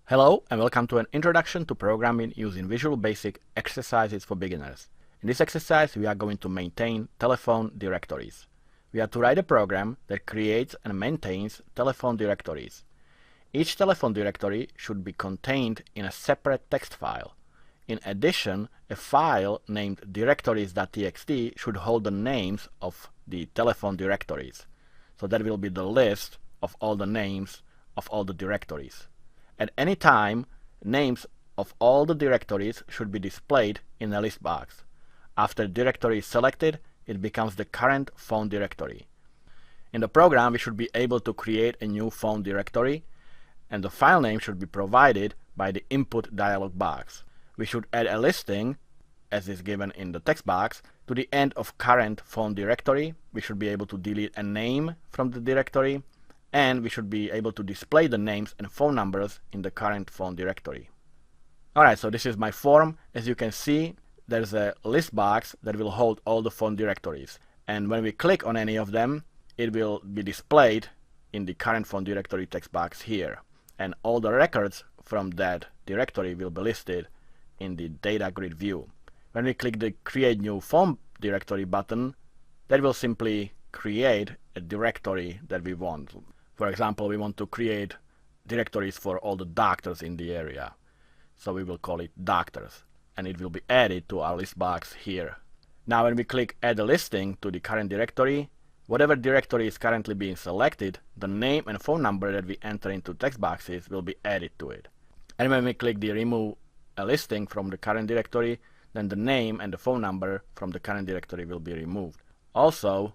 Hello and welcome to an introduction to programming using Visual Basic exercises for beginners. In this exercise we are going to maintain telephone directories. We are to write a program that creates and maintains telephone directories. Each telephone directory should be contained in a separate text file. In addition, a file named directories.txt should hold the names of the telephone directories. So that will be the list of all the names of all the directories. At any time, names of all the directories should be displayed in a list box. After the directory is selected, it becomes the current phone directory. In the program, we should be able to create a new phone directory, and the file name should be provided by the input dialog box. We should add a listing, as is given in the text box, to the end of current phone directory. We should be able to delete a name from the directory, and we should be able to display the names and phone numbers in the current phone directory. Alright, so this is my form. As you can see, there's a list box that will hold all the phone directories. And when we click on any of them, it will be displayed in the current phone directory text box here. And all the records from that directory will be listed in the data grid view. When we click the Create New Phone Directory button, that will simply create a directory that we want. For example, we want to create directories for all the doctors in the area. So we will call it doctors, and it will be added to our list box here. Now when we click Add a listing to the current directory, whatever directory is currently being selected, the name and phone number that we enter into text boxes will be added to it. And when we click the Remove a listing from the current directory, then the name and the phone number from the current directory will be removed. Also,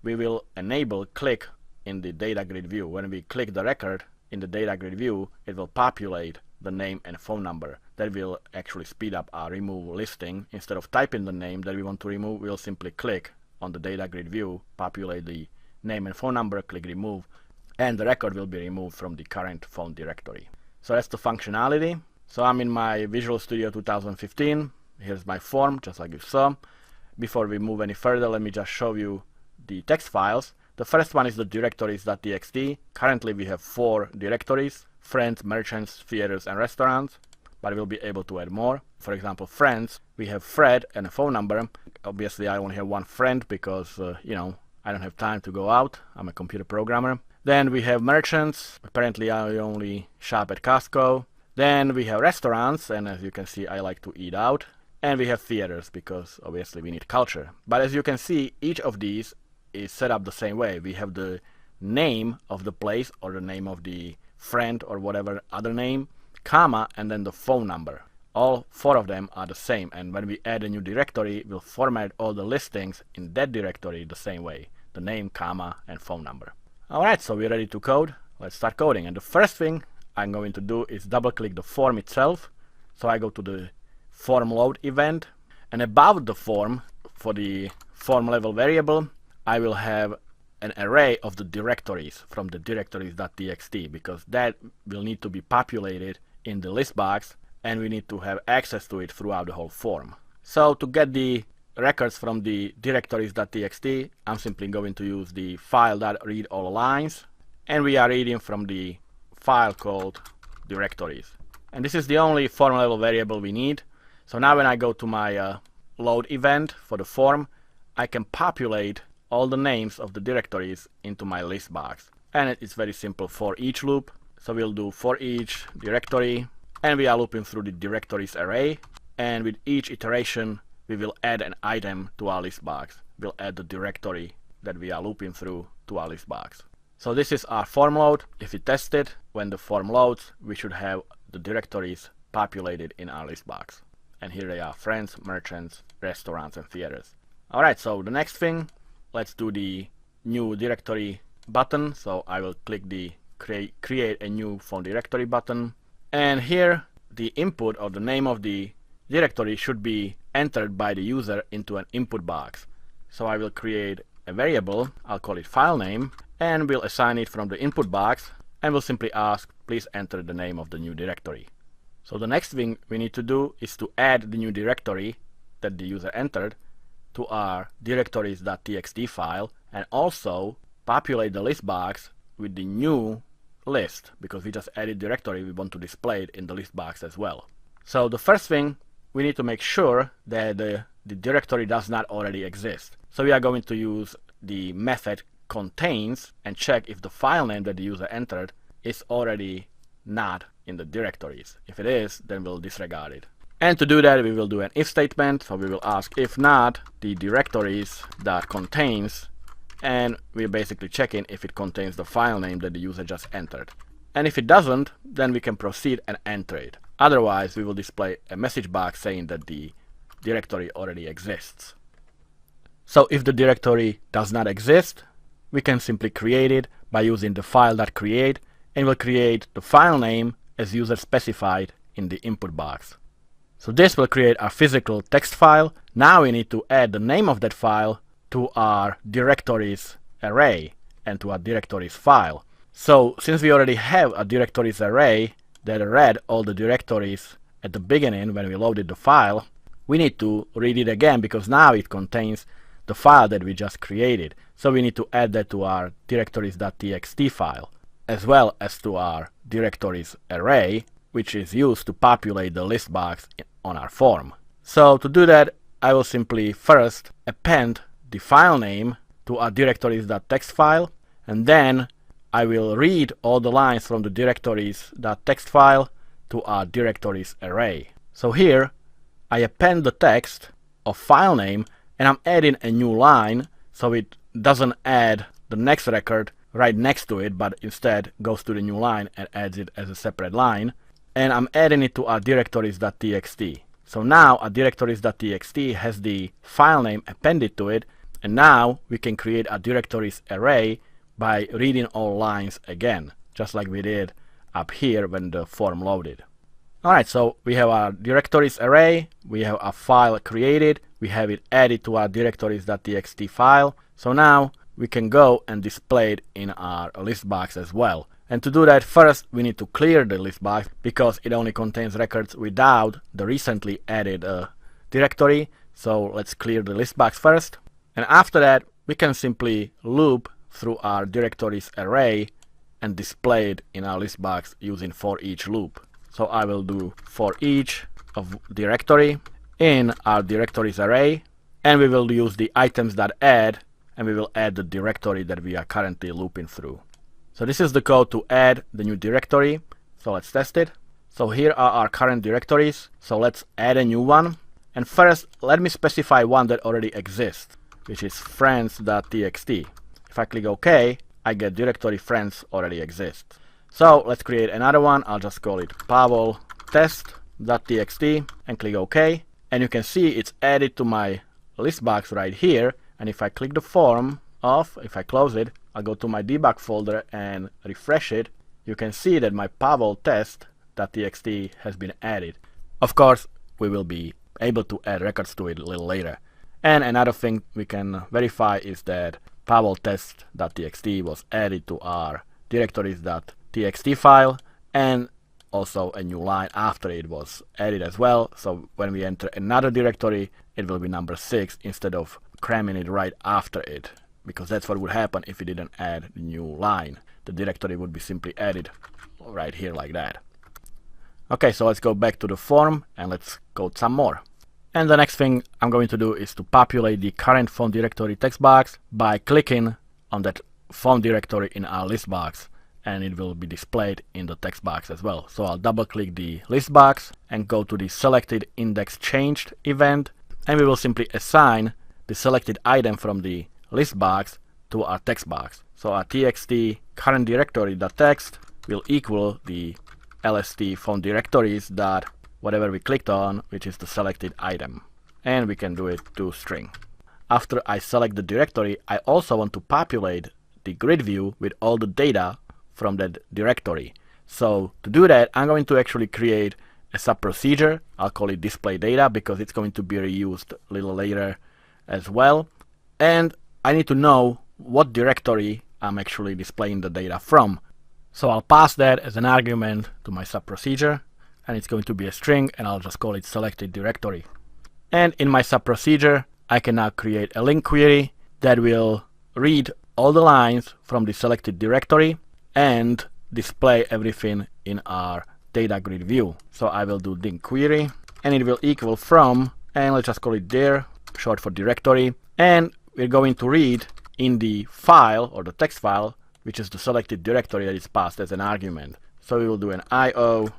we will enable click in the data grid view. When we click the record in the data grid view, it will populate the name and phone number. That will actually speed up our remove listing. Instead of typing the name that we want to remove, we'll simply click on the data grid view, populate the name and phone number, click remove, and the record will be removed from the current phone directory. So that's the functionality. So I'm in my Visual Studio 2015. Here's my form, just like you saw. Before we move any further, let me just show you the text files. The first one is the directories.txt. Currently we have 4 directories: friends, merchants, theaters, and restaurants, but we'll be able to add more. For example, friends, we have Fred and a phone number. Obviously I only have one friend because I don't have time to go out. I'm a computer programmer. Then we have merchants. Apparently I only shop at Costco. Then we have restaurants, and as you can see, I like to eat out. And we have theaters because obviously we need culture. But as you can see, each of these is set up the same way. We have the name of the place or the name of the friend or whatever other name, comma, and then the phone number. All 4 of them are the same, and when we add a new directory, we'll format all the listings in that directory the same way: the name, comma, and phone number. Alright, so we're ready to code. Let's start coding. And the first thing I'm going to do is double click the form itself. So I go to the form load event, and above the form, for the form level variable, I will have an array of the directories from the directories.txt, because that will need to be populated in the list box, and we need to have access to it throughout the whole form. So to get the records from the directories.txt, I'm simply going to use the file.readAllLines, and we are reading from the file called directories. And this is the only form level variable we need. So now when I go to my load event for the form, I can populate all the names of the directories into my list box. And it's very simple for each loop. So we'll do for each directory, and we are looping through the directories array, and with each iteration we will add an item to our list box. We'll add the directory that we are looping through to our list box. So this is our form load. If we test it, when the form loads, we should have the directories populated in our list box. And here they are: friends, merchants, restaurants, and theaters. Alright, so the next thing, let's do the new directory button. So I will click the create a new phone directory button. And here the input or the name of the directory should be entered by the user into an input box. So I will create a variable, I'll call it file name, and we'll assign it from the input box, and we'll simply ask, please enter the name of the new directory. So the next thing we need to do is to add the new directory that the user entered to our directories.txt file, and also populate the list box with the new list, because we just added directory, we want to display it in the list box as well. So the first thing, we need to make sure that the directory does not already exist. So we are going to use the method contains and check if the file name that the user entered is already not in the directories. If it is, then we'll disregard it. And to do that, we will do an if statement. So we will ask if not the directories.contains, and we're basically checking if it contains the file name that the user just entered. And if it doesn't, then we can proceed and enter it. Otherwise, we will display a message box saying that the directory already exists. So if the directory does not exist, we can simply create it by using the file.create, and we'll create the file name as user specified in the input box. So this will create our physical text file. Now we need to add the name of that file to our directories array and to our directories file. So since we already have a directories array that read all the directories at the beginning when we loaded the file, we need to read it again because now it contains the file that we just created. So we need to add that to our directories.txt file, as well as to our directories array, which is used to populate the list box on our form. So to do that, I will simply first append the file name to our directories.txt file, and then I will read all the lines from the directories.txt file to our directories array. So here I append the text of file name, and I'm adding a new line so it doesn't add the next record right next to it, but instead goes to the new line and adds it as a separate line. And I'm adding it to our directories.txt. So now our directories.txt has the file name appended to it, and now we can create a directories array by reading all lines again, just like we did up here when the form loaded. Alright, so we have our directories array, we have a file created, we have it added to our directories.txt file. So now we can go and display it in our list box as well. And to do that, first we need to clear the list box because it only contains records without the recently added directory. So let's clear the list box first. And after that, we can simply loop through our directories array and display it in our list box using for each loop. So I will do for each of directory in our directories array, and we will use the items.add, and we will add the directory that we are currently looping through. So this is the code to add the new directory. So let's test it. So here are our current directories. So let's add a new one. And first, let me specify one that already exists, which is friends.txt. If I click OK, I get directory friends already exists. So let's create another one. I'll just call it Pavel test.txt and click OK. And you can see it's added to my list box right here. And if I click the form off, if I close it, I'll go to my debug folder and refresh it. You can see that my Pavel test.txt has been added. Of course, we will be able to add records to it a little later. And another thing we can verify is that Pavel test.txt was added to our directories.txt file, and also a new line after it was added as well. So when we enter another directory, it will be number 6 instead of cramming it right after it, because that's what would happen if we didn't add the new line. The directory would be simply added right here like that. Okay, so let's go back to the form and let's code some more. And the next thing I'm going to do is to populate the current phone directory text box by clicking on that phone directory in our list box, and it will be displayed in the text box as well. So I'll double click the list box and go to the selected index changed event, and we will simply assign the selected item from the list box to our text box. So our txt current directory.text will equal the lst phone directories dot whatever we clicked on, which is the selected item. And we can do it to string. After I select the directory, I also want to populate the grid view with all the data from that directory. So to do that, I'm going to actually create a sub-procedure. I'll call it display data because it's going to be reused a little later as well. And I need to know what directory I'm actually displaying the data from. So I'll pass that as an argument to my sub-procedure, and it's going to be a string, and I'll just call it selected directory. And in my sub-procedure, I can now create a link query that will read all the lines from the selected directory and display everything in our data grid view. So I will do din query, and it will equal from, and let's just call it dir, short for directory, and we're going to read in the file or the text file, which is the selected directory that is passed as an argument. So we will do an io.file.read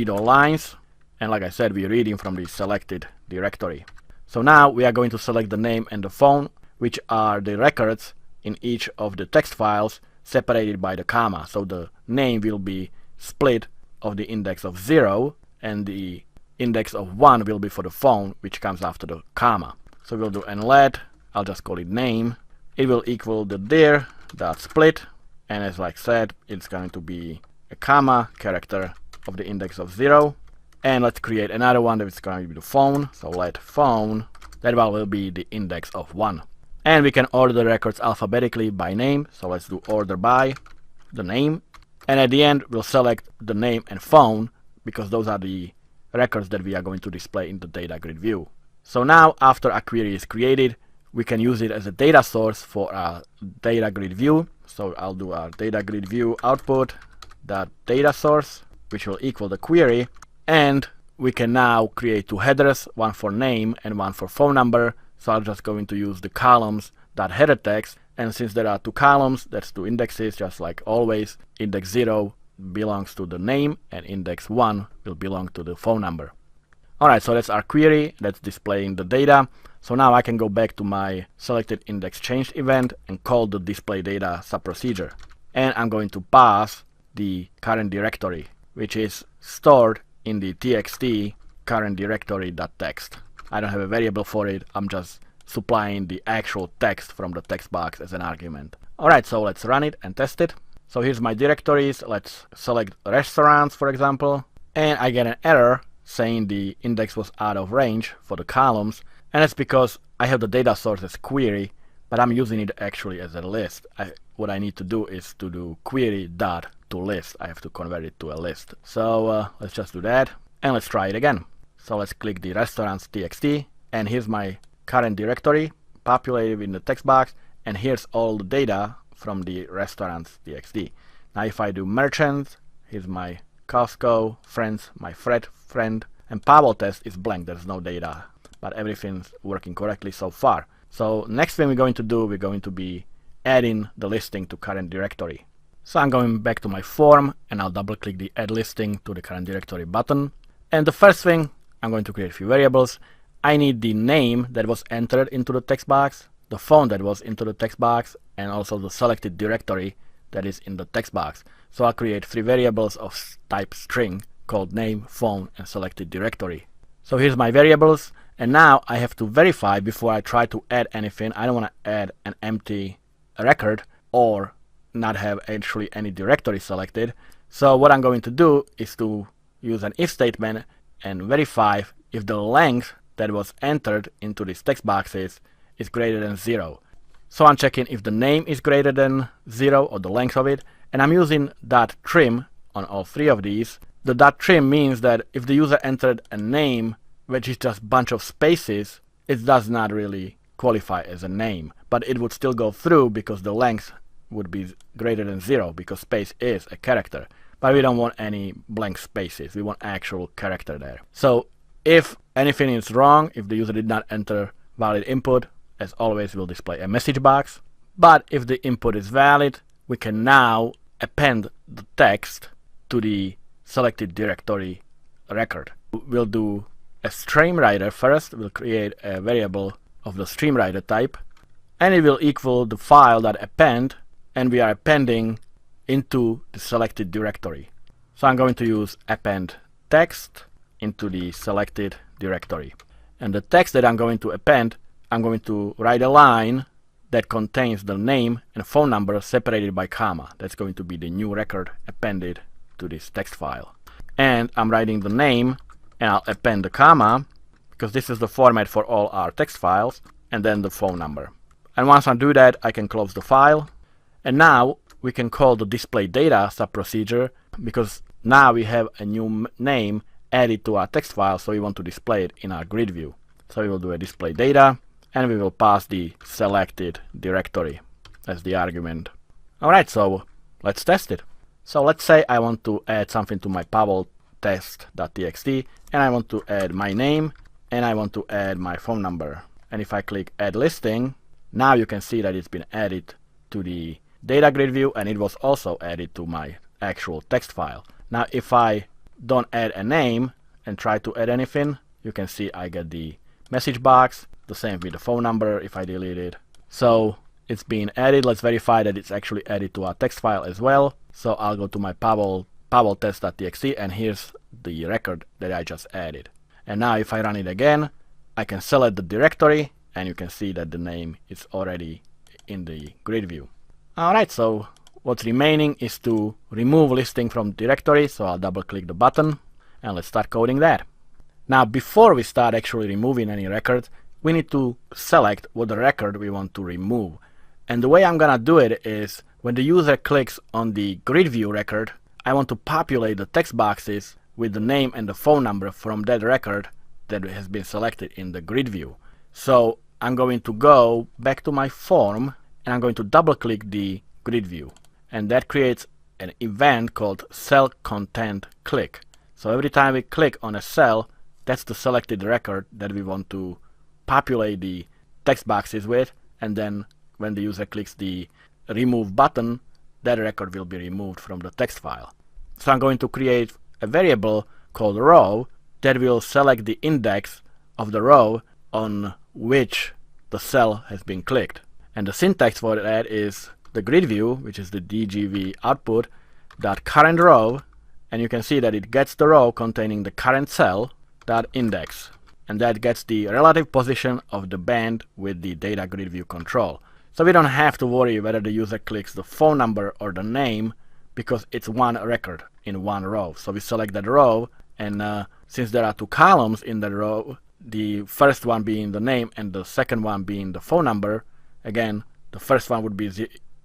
all lines, and like I said, we're reading from the selected directory. So now we are going to select the name and the phone, which are the records in each of the text files separated by the comma. So the name will be split of the index of 0, and the index of 1 will be for the phone, which comes after the comma. So we'll do nlet, I'll just call it name. It will equal the dir.split, and as I said, it's going to be a comma character of the index of 0. And let's create another one that is going to be the phone. So let phone, that one will be the index of 1. And we can order the records alphabetically by name. So let's do order by the name. And at the end, we'll select the name and phone, because those are the records that we are going to display in the data grid view. So now, after a query is created, we can use it as a data source for our data grid view. So I'll do our data grid view output data source, which will equal the query. And we can now create two headers, one for name and one for phone number. So I'm just going to use the columns .header text, and since there are two columns, that's two indexes, just like always. Index 0 belongs to the name, and index 1 will belong to the phone number. Alright, so that's our query that's displaying the data. So now I can go back to my selected index changed event and call the display data subprocedure. And I'm going to pass the current directory, which is stored in the txt current directory.text. I don't have a variable for it, I'm just supplying the actual text from the text box as an argument. Alright, so let's run it and test it. So here's my directories, let's select restaurants for example, and I get an error saying the index was out of range for the columns, and that's because I have the data source as query, but I'm using it actually as a list. What I need to do is to do query.toList. I have to convert it to a list. So let's just do that, and let's try it again. So let's click the restaurants txt, and here's my current directory populated in the text box, and here's all the data from the restaurants txt. Now if I do merchants, here's my Costco, friends, my Fred friend, and Pavel test is blank, there's no data, but everything's working correctly so far. So next thing we're going to do, we're going to be adding the listing to current directory. So I'm going back to my form, and I'll double click the add listing to the current directory button. And the first thing, I'm going to create a few variables. I need the name that was entered into the text box, the phone that was into the text box, and also the selected directory that is in the text box. So I'll create three variables of type string called name, phone, and selected directory. So here's my variables, and now I have to verify before I try to add anything. I don't want to add an empty record or not have actually any directory selected. So what I'm going to do is to use an if statement and verify if the length that was entered into these text boxes is greater than 0. So I'm checking if the name is greater than 0 or the length of it, and I'm using .trim on all three of these. The .trim means that if the user entered a name which is just a bunch of spaces, it does not really qualify as a name, but it would still go through because the length would be greater than 0, because space is a character. But we don't want any blank spaces, we want actual character there. So if anything is wrong, if the user did not enter valid input, as always we'll display a message box. But if the input is valid, we can now append the text to the selected directory record. We'll do a stream writer first. We'll create a variable of the stream writer type, and it will equal the file.append, and we are appending into the selected directory. So I'm going to use append text into the selected directory. And the text that I'm going to append, I'm going to write a line that contains the name and phone number separated by comma. That's going to be the new record appended to this text file. And I'm writing the name, and I'll append the comma, because this is the format for all our text files, and then the phone number. And once I do that, I can close the file. And now we can call the display data subprocedure, because now we have a new name added to our text file, so we want to display it in our grid view. So we will do a display data, and we will pass the selected directory as the argument. Alright, so let's test it. So let's say I want to add something to my Pavel test.txt, and I want to add my name, and I want to add my phone number. And if I click add listing, now you can see that it's been added to the data grid view, and it was also added to my actual text file. Now if I don't add a name and try to add anything, you can see I get the message box, the same with the phone number if I delete it. So it's been added. Let's verify that it's actually added to our text file as well. So I'll go to my Pavel test.txt, and here's the record that I just added. And now if I run it again, I can select the directory, and you can see that the name is already in the grid view. Alright, so what's remaining is to remove listing from directory, so I'll double click the button, and let's start coding that. Now before we start actually removing any record, we need to select what the record we want to remove. And the way I'm gonna do it is, when the user clicks on the grid view record, I want to populate the text boxes with the name and the phone number from that record that has been selected in the grid view. So I'm going to go back to my form, and I'm going to double click the grid view, and that creates an event called cell content click. So every time we click on a cell, that's the selected record that we want to populate the text boxes with, and then when the user clicks the remove button, that record will be removed from the text file. So I'm going to create a variable called row that will select the index of the row on which the cell has been clicked. And the syntax for that is the grid view, which is the dgv output dot current row, and you can see that it gets the row containing the current cell dot index, and that gets the relative position of the band with the data grid view control. So we don't have to worry whether the user clicks the phone number or the name, because it's one record in one row. So we select that row, and since there are two columns in the row, the first one being the name and the second one being the phone number, again, the first one would be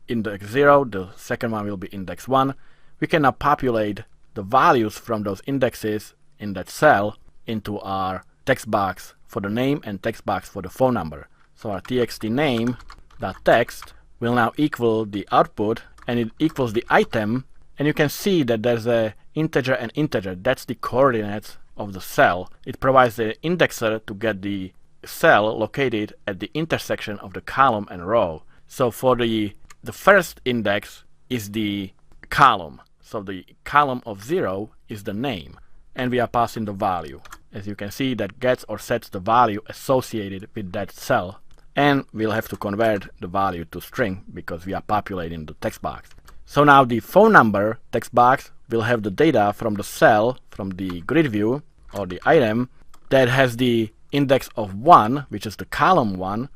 index 0, the second one will be index 1. We can now populate the values from those indexes in that cell into our text box for the name and text box for the phone number. So our txt name.text will now equal the output, and it equals the item, and you can see that there's a integer and integer. That's the coordinates of the cell. It provides the indexer to get the cell located at the intersection of the column and row. So for the first index is the column. So the column of 0 is the name, and we are passing the value. As you can see, that gets or sets the value associated with that cell, and we'll have to convert the value to string because we are populating the text box. So now the phone number text box will have the data from the cell, from the grid view or the item that has the index of 1, which is the column 1,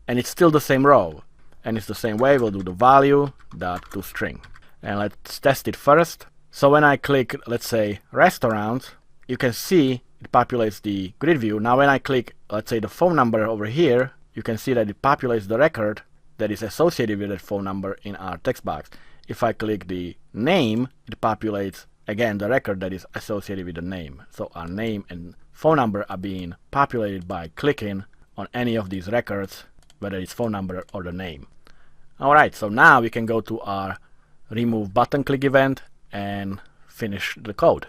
and it's still the same row. And it's the same way. We'll do the value dot to string. And let's test it first. So when I click, let's say, restaurant, you can see it populates the grid view. Now when I click, let's say, the phone number over here, you can see that it populates the record that is associated with that phone number in our text box. If I click the name, it populates again the record that is associated with the name. So our name and phone number are being populated by clicking on any of these records, whether it's phone number or the name. Alright, so now we can go to our remove button click event and finish the code.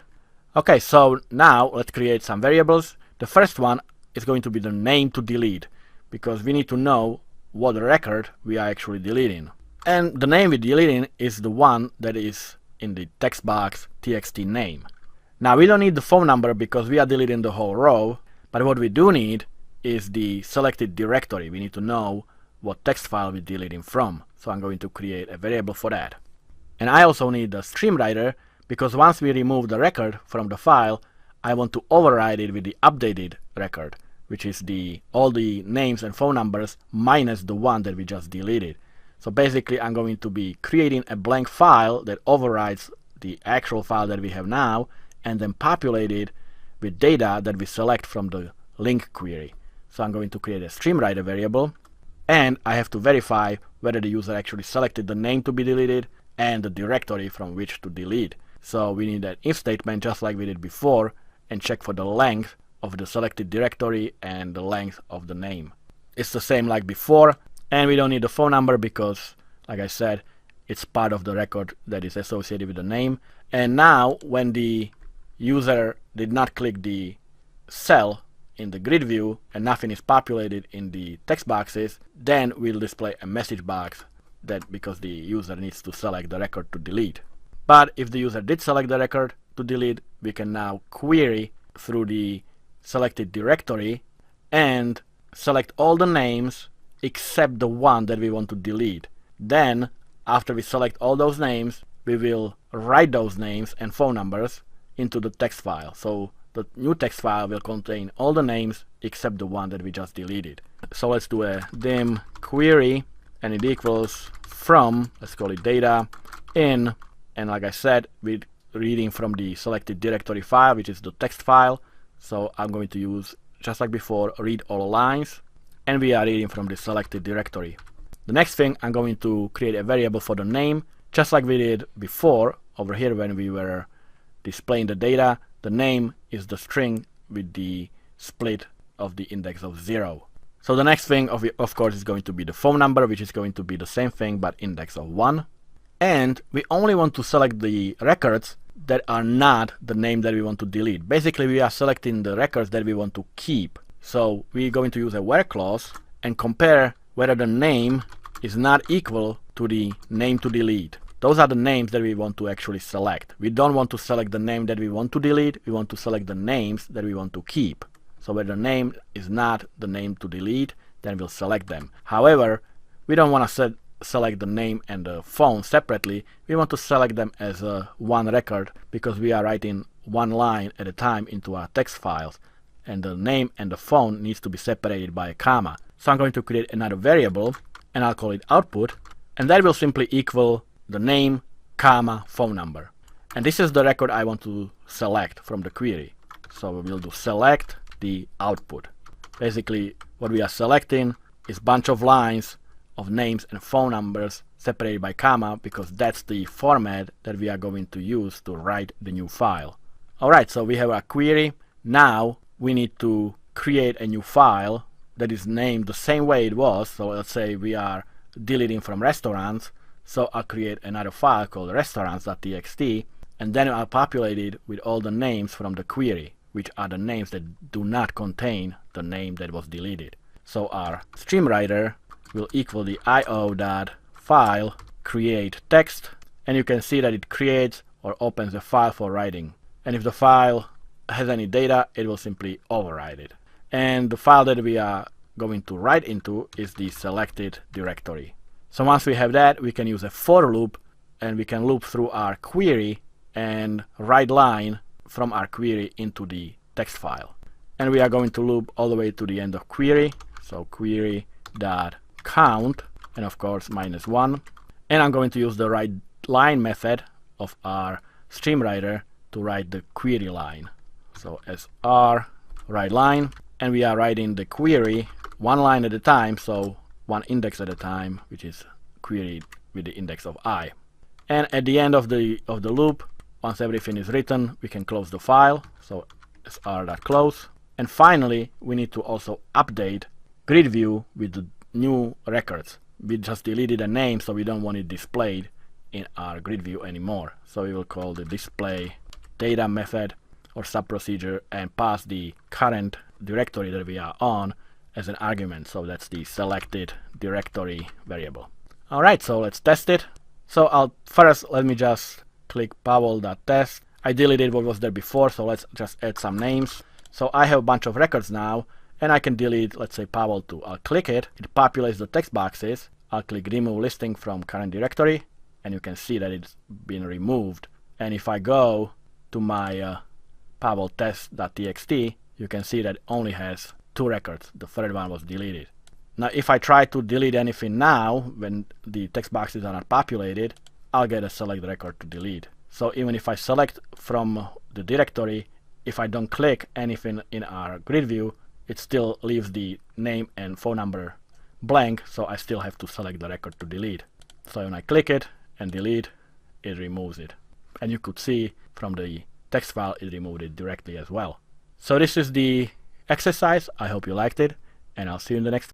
Okay, so now let's create some variables. The first one is going to be the name to delete, because we need to know what record we are actually deleting. And the name we're deleting is the one that is in the text box txt name. Now we don't need the phone number because we are deleting the whole row, but what we do need is the selected directory. We need to know what text file we're deleting from. So I'm going to create a variable for that. And I also need the stream writer, because once we remove the record from the file, I want to override it with the updated record, which is all the names and phone numbers minus the one that we just deleted. So basically I'm going to be creating a blank file that overrides the actual file that we have now, and then populate it with data that we select from the link query. So I'm going to create a stream writer variable, and I have to verify whether the user actually selected the name to be deleted and the directory from which to delete. So we need an if statement just like we did before, and check for the length of the selected directory and the length of the name. It's the same like before, and we don't need the phone number because, like I said, it's part of the record that is associated with the name. And now when the user did not click the cell in the grid view and nothing is populated in the text boxes, then we'll display a message box that because the user needs to select the record to delete. But if the user did select the record to delete, we can now query through the selected directory and select all the names except the one that we want to delete. Then, after we select all those names, we will write those names and phone numbers into the text file. So the new text file will contain all the names except the one that we just deleted. So let's do a dim query, and it equals from, let's call it data, in, and like I said, we're reading from the selected directory file, which is the text file. So I'm going to use, just like before, read all lines, and we are reading from the selected directory. The next thing, I'm going to create a variable for the name, just like we did before over here when we were displaying the data. The name is the string with the split of the index of 0. So the next thing, of course, is going to be the phone number, which is going to be the same thing but index of 1. And we only want to select the records that are not the name that we want to delete. Basically, we are selecting the records that we want to keep. So we're going to use a where clause and compare whether the name is not equal to the name to delete. Those are the names that we want to actually select. We don't want to select the name that we want to delete. We want to select the names that we want to keep. So where the name is not the name to delete, then we'll select them. However, we don't want to select the name and the phone separately. We want to select them as one record because we are writing one line at a time into our text files, and the name and the phone needs to be separated by a comma. So I'm going to create another variable, and I'll call it output, and that will simply equal the name, comma, phone number. And this is the record I want to select from the query. So we'll do select the output. Basically, what we are selecting is a bunch of lines of names and phone numbers separated by comma, because that's the format that we are going to use to write the new file. Alright, so we have our query. Now we need to create a new file that is named the same way it was. So let's say we are deleting from restaurants. So I'll create another file called restaurants.txt, and then I'll populate it with all the names from the query, which are the names that do not contain the name that was deleted. So our stream writer will equal the io.file create text, and you can see that it creates or opens a file for writing. And if the file has any data, it will simply override it. And the file that we are going to write into is the selected directory. So once we have that, we can use a for loop, and we can loop through our query and write line from our query into the text file. And we are going to loop all the way to the end of query. So query.count, and of course -1. And I'm going to use the write line method of our stream writer to write the query line. So sr write line, and we are writing the query one line at a time, so one index at a time, which is queried with the index of I. And at the end of the loop, once everything is written, we can close the file. So sr.close. And finally, we need to also update grid view with the new records. We just deleted a name, so we don't want it displayed in our grid view anymore. So we will call the display data method or subprocedure and pass the current directory that we are on as an argument. So that's the selected directory variable. Alright, so let's test it. So let me just click pavel.test. I deleted what was there before, so let's just add some names. So I have a bunch of records now, and I can delete, let's say, Pavel 2. I'll click it, it populates the text boxes. I'll click remove listing from current directory, and you can see that it's been removed. And if I go to my Pavel test.txt, you can see that it only has 2 records. The third one was deleted. Now if I try to delete anything now, when the text boxes are not populated, I'll get a select record to delete. So even if I select from the directory, if I don't click anything in our grid view, it still leaves the name and phone number blank, so I still have to select the record to delete. So when I click it and delete, it removes it. And you could see from the text file it removed it directly as well. So this is the exercise. I hope you liked it, and I'll see you in the next